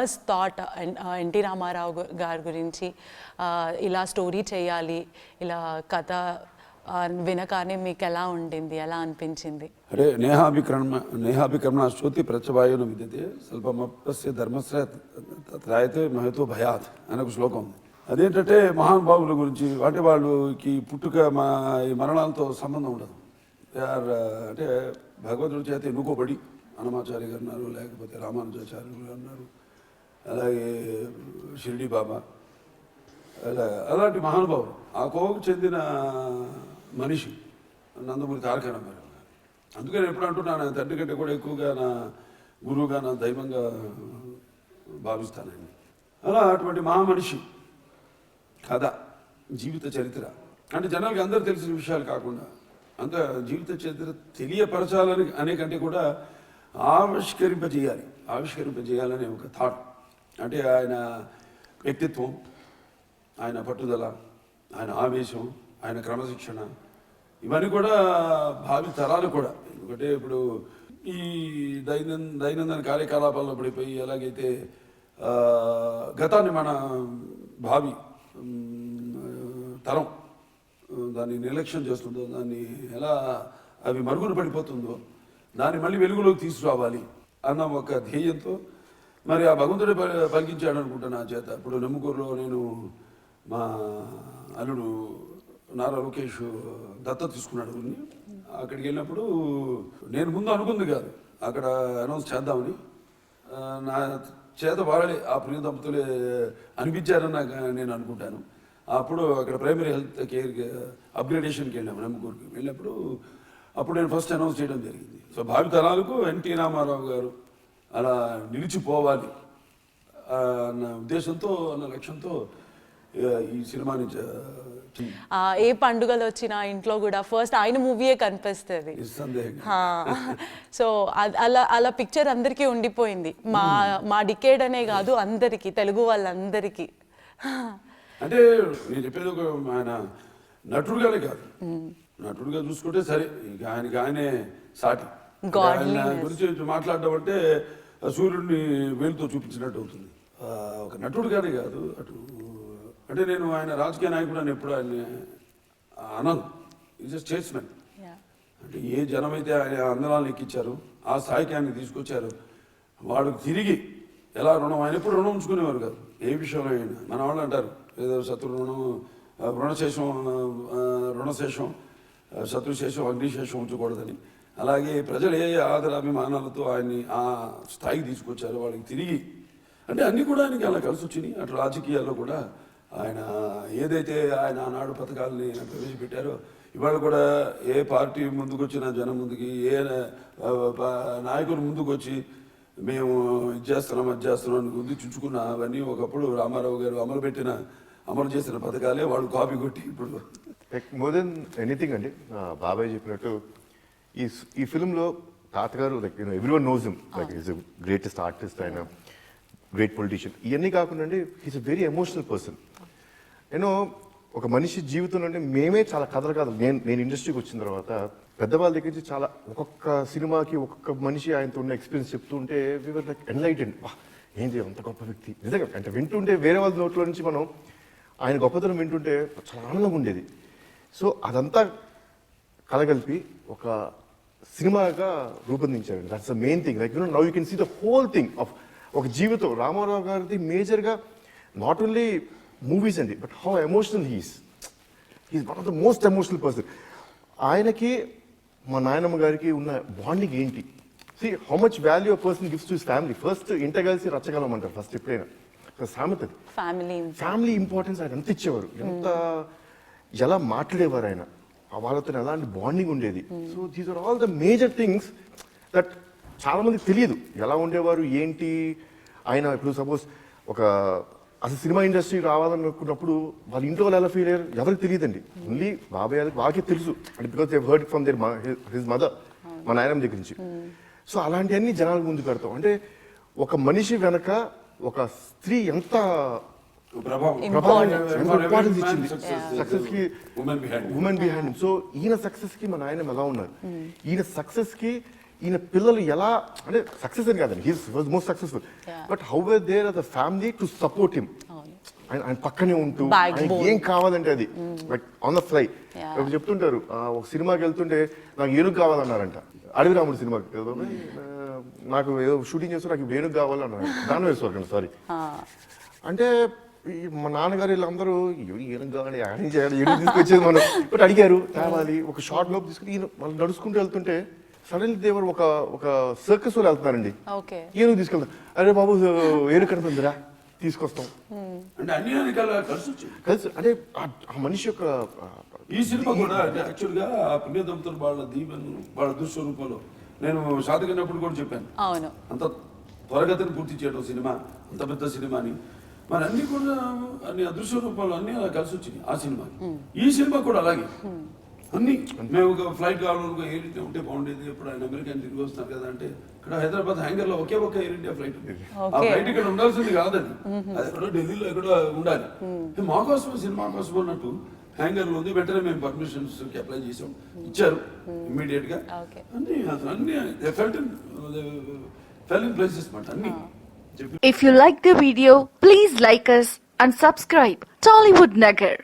First thought NT Ramarao గారి గురించి ఇలా స్టోరీ చేయాలి, ఇలా కథ వినగానే మీకు ఎలా ఉండింది, ఎలా అనిపించింది? అంటే నేహాభిక్రమణ శ్రుతి ప్రత్యవాయును విద్యతే స్వల్పమప్యస్య ధర్మస్య త్రాయతే మహతో భయాత్ అనే ఒక శ్లోకం ఉంది. అదేంటంటే మహానుభావుల గురించి అంటే వాళ్ళకి పుట్టుక ఈ మరణాలతో సంబంధం ఉండదు. అంటే భగవంతుడి చేత ఎన్నుకోబడి అన్నమాచార్య గారు అన్నారు, లేకపోతే రామానుజాచార్యులు అన్నారు, అలాగే షిరిడి బాబా, అలాంటి మహానుభావులు ఆ కోవకు చెందిన మనిషి నందమూరి తారక రామారావు. అందుకని ఎప్పుడు అంటున్నాను, తండ్రి కంటే కూడా ఎక్కువగా నా గురువుగా, నా దైవంగా భావిస్తానండి. అలా అటువంటి మహామనిషి కథ, జీవిత చరిత్ర అంటే జనాలకి అందరూ తెలిసిన విషయాలు కాకుండా అంత జీవిత చరిత్ర తెలియపరచాలని అనే కంటే కూడా ఆవిష్కరింపజేయాలనే ఒక థాట్. అంటే ఆయన వ్యక్తిత్వం, ఆయన పట్టుదల, ఆయన ఆవేశం, ఆయన క్రమశిక్షణ, ఇవన్నీ కూడా భావి తరాలు కూడా. ఎందుకంటే ఇప్పుడు ఈ దైనందిన కార్యకలాపాల్లో పడిపోయి ఎలాగైతే గతాన్ని మన భావి తరం దాన్ని నిర్లక్ష్యం చేస్తుందో, దాన్ని ఎలా అవి మరుగున పడిపోతుందో దాన్ని మళ్ళీ వెలుగులోకి తీసుకురావాలి అన్న ఒక ధ్యేయంతో మరి ఆ భగవంతుడే పలికించాడు అనుకుంటాను నా చేత. ఇప్పుడు నెమ్మకూరులో నేను మా అల్లుడు నారా లోకేష్ దత్త తీసుకున్నాడు. అక్కడికి వెళ్ళినప్పుడు నేను ముందు అనుకుంది కాదు అక్కడ అనౌన్స్ చేద్దామని, నా చేత వాళ్ళే ఆ ప్రియ దంపతులే అనిపించారని నేను అనుకుంటాను. అప్పుడు అక్కడ ప్రైమరీ హెల్త్ కేర్ అప్గ్రేడేషన్కి వెళ్ళాము నెమ్మకూరుకి. వెళ్ళినప్పుడు అప్పుడు నేను ఫస్ట్ అనౌన్స్ చేయడం జరిగింది. సో భావితరాలకు ఎన్టీ రామారావు గారు అలా నిలిచిపోవాలి అన్న ఉద్దేశంతో, అన్న లక్ష్యంతో ఈ సినిమాని ఏ పండుగలు వచ్చినా ఇంట్లో కూడా ఫస్ట్ ఆయన మూవీయే కనిపిస్తుంది. సో అలా పిక్చర్ అందరికీ ఉండిపోయింది. మా డికేడ్ అనే కాదు, అందరికీ, తెలుగు వాళ్ళందరికీ. అంటే నేను చెప్పేది ఒక ఆయన నటుడుగానే కాదు, నటుడుగా చూసుకుంటే సరే ఇక ఆయనే సాటి. ఆయన గురించి మాట్లాడడం అంటే సూర్యుడిని వేలుతో చూపించినట్టు అవుతుంది. ఒక నటుడుగానే కాదు అటు. అంటే నేను ఆయన రాజకీయ నాయకుడు అని ఎప్పుడు ఆయన అనను. Is a statesmen. అంటే ఏ జనమైతే ఆయన అందరాలను ఎక్కించారు, ఆ స్థాయికి ఆయన తీసుకొచ్చారు, వాళ్ళకి తిరిగి ఎలా రుణం, ఆయన ఎప్పుడు రుణం ఉంచుకునేవారు కాదు ఏ విషయంలో అయినా. మన వాళ్ళు అంటారు ఏదో శత్రు రుణం, రుణశేషం, శత్రుశేషం, అగ్నిశేషం ఉంచకూడదని. అలాగే ప్రజలు ఏ ఆదరాభిమానాలతో ఆయన్ని ఆ స్థాయికి తీసుకొచ్చారు, వాళ్ళకి తిరిగి అంటే అన్నీ కూడా ఆయనకి అలా కలిసి వచ్చినాయి. అటు రాజకీయాల్లో కూడా ఆయన ఏదైతే ఆయన ఆనాడు పథకాలని ప్రవేశపెట్టారో ఇవాళ కూడా ఏ పార్టీ ముందుకు వచ్చినా జనం ముందుకి, ఏ నాయకులు ముందుకు వచ్చి మేము ఇది చేస్తున్నాం అది చేస్తున్నాం అని గుంది చుంచుకున్న అవన్నీ ఒకప్పుడు రామారావు గారు అమలు చేసిన పథకాలే వాళ్ళు కాపీ కొట్టి ఇప్పుడు మోర్ దెన్ ఎనీథింగ్ అండి. బాబాయ్ చెప్పినట్టు ఈ ఫిల్మ్లో తాతగారు like everyone knows him, like is a greatest artist, ఆయన గ్రేట్ పొలిటీషియన్. ఇవన్నీ కాకుండా అండి he's a very emotional person. ఒక మనిషి జీవితంలో అంటే మేమే చాలా కథలు కాదు. నేను ఇండస్ట్రీకి వచ్చిన తర్వాత పెద్దవాళ్ళ దగ్గర నుంచి చాలా ఒక్కొక్క సినిమాకి ఒక్కొక్క మనిషి ఆయనతో ఉన్న ఎక్స్పీరియన్స్ చెప్తుంటే వీఆర్ లైక్ ఎన్లైటెడ్. ఏంటి అంత గొప్ప వ్యక్తి నిజంగా అంటే వింటుంటే వేరే వాళ్ళ నోట్లో నుంచి మనం ఆయన గొప్పతనం వింటుంటే చాలా ఆనందంగా ఉండేది. సో అదంతా కలగలిపి ఒక సినిమాగా రూపొందించారు. That's the main thing. Like now you can see the whole thing of ఒక జీవితం. రామారావు గారిది మేజర్గా నాట్ ఓన్లీ మూవీస్ అండి, but how emotional he's one of the most emotional person. ఆయనకి మా నాయనమ్మ గారికి ఉన్న బాండింగ్ ఏంటి, so how much value a person gives to his family. First ఇంట కలిసి రచ్చగలం అంటారు ఫస్ట్ ఎప్పుడైనా సామెతది. ఫ్యామిలీ ఇంపార్టెన్స్ ఆయన ఎంత ఇచ్చేవారు, ఎలా మాట్లాడేవారు ఆయన, వాళ్ళతో ఎలాంటి బాండింగ్ ఉండేది. So these are all the major things that చాలా మందికి తెలియదు ఎలా ఉండేవారు ఏంటి. ఆయన ఇప్పుడు సపోజ్ అసలు సినిమా ఇండస్ట్రీ రావాలనుకున్నప్పుడు వాళ్ళ ఇంట్లో వాళ్ళు ఎలా ఫీల్ అయ్యారు ఎవరికి తెలియదండి. ఓన్లీ బాబాయ్ వాళ్ళకే తెలుసు, అంటే because they heard from their his mother, మా నాయనమ్మ దగ్గర నుంచి. సో అలాంటివన్నీ జనాలకు ముందు పెడతాం. అంటే ఒక మనిషి వెనక ఒక స్త్రీ ఎంత ఇంపార్టెన్స్ ఇచ్చింది సక్సెస్ కి, ఉమెన్ బిహైండ్. సో ఈయన సక్సెస్ కి మా నాయనమ్మ ఎలా ఉన్నారు, ఈయన సక్సెస్ కి ఈయన పిల్లలు ఎలా అంటే సక్సెస్ అని కాదండి, he's was most successful, but how were there are the family to support him. ఆయన పక్కనే ఉంటూ ఆయనకి ఏం కావాలంటే అది లైక్ ఆన్ ద ఫ్లై. ఇప్పుడు చెప్తుంటారు ఒక సినిమాకి వెళ్తుంటే నాకు ఏనుగు కావాలన్నారంట, అడవి రాముడు సినిమాకి నాకు ఏదో షూటింగ్ చేస్తూ నాకు ఏనుగు కావాలన్నారు, దాని వేసుకోకండి సారీ అంటే మా నాన్నగారు వీళ్ళందరూ ఏనుగు కావాలి ఆయన చేయాలి ఏనుగు తీసుకొచ్చేది మనం బట్ అడిగారు తేవాలి ఒక షార్ట్ లోపు తీసుకుని వాళ్ళు నడుచుకుంటూ వెళ్తుంటే సడన్లీ దేవర్ ఒక సర్కస్ వాళ్ళు వెళ్తున్నారండి, ఏనుగు తీసుకెళ్తారు, అరే బాబు ఏనుగు కనిపిందిరా తీసుకొస్తాం అంటే అన్ని రకాల కలిసి అంటే ఆ మనిషి యొక్క ఈ సినిమా కూడా అంటే యాక్చువల్గా పుణ్య దంపతులు వాళ్ళ దీవెను వాళ్ళ దుస్వరూపంలో నేను సాధకన్నప్పుడు కూడా చెప్పాను, అవును అంత త్వరగతిని పూర్తి చేయడం సినిమా అంత పెద్ద సినిమాని మరి అన్ని కూడా అన్ని అదృశ్య రూపాలు అన్ని అలా కలిసి వచ్చినాయి ఆ సినిమాకి. ఈ సినిమా కూడా అలాగే అన్ని మేము ఒక ఫ్లైట్ కావాలనుకో ఎయిర్ ఇండియా ఉంటే బాగుండేది, ఎప్పుడు ఆయన అమెరికా తిరిగి వస్తున్నారు కదా అంటే ఇక్కడ హైదరాబాద్ హ్యాంగర్ లో ఒకే ఒక ఎయిర్ ఇండియా ఫ్లైట్ ఉంది, ఆ ఫ్లైట్ ఇక్కడ ఉండాల్సింది కాదండి, అది ఎక్కడో ఢిల్లీలో ఎక్కడో ఉండాలి, మా కోసం సినిమా కోసం అన్నట్టు హ్యాంగర్ లో ఉంది. వెంటనే మేము పర్మిషన్స్ కి అప్లై చేసాం, ఇచ్చారు ఇమ్మీడియట్ గా అన్ని అన్ని ఫెల్ ఇన్ ప్లేసెస్ మాట అన్ని. If you like the video, please like us and subscribe Tollywood Nagar.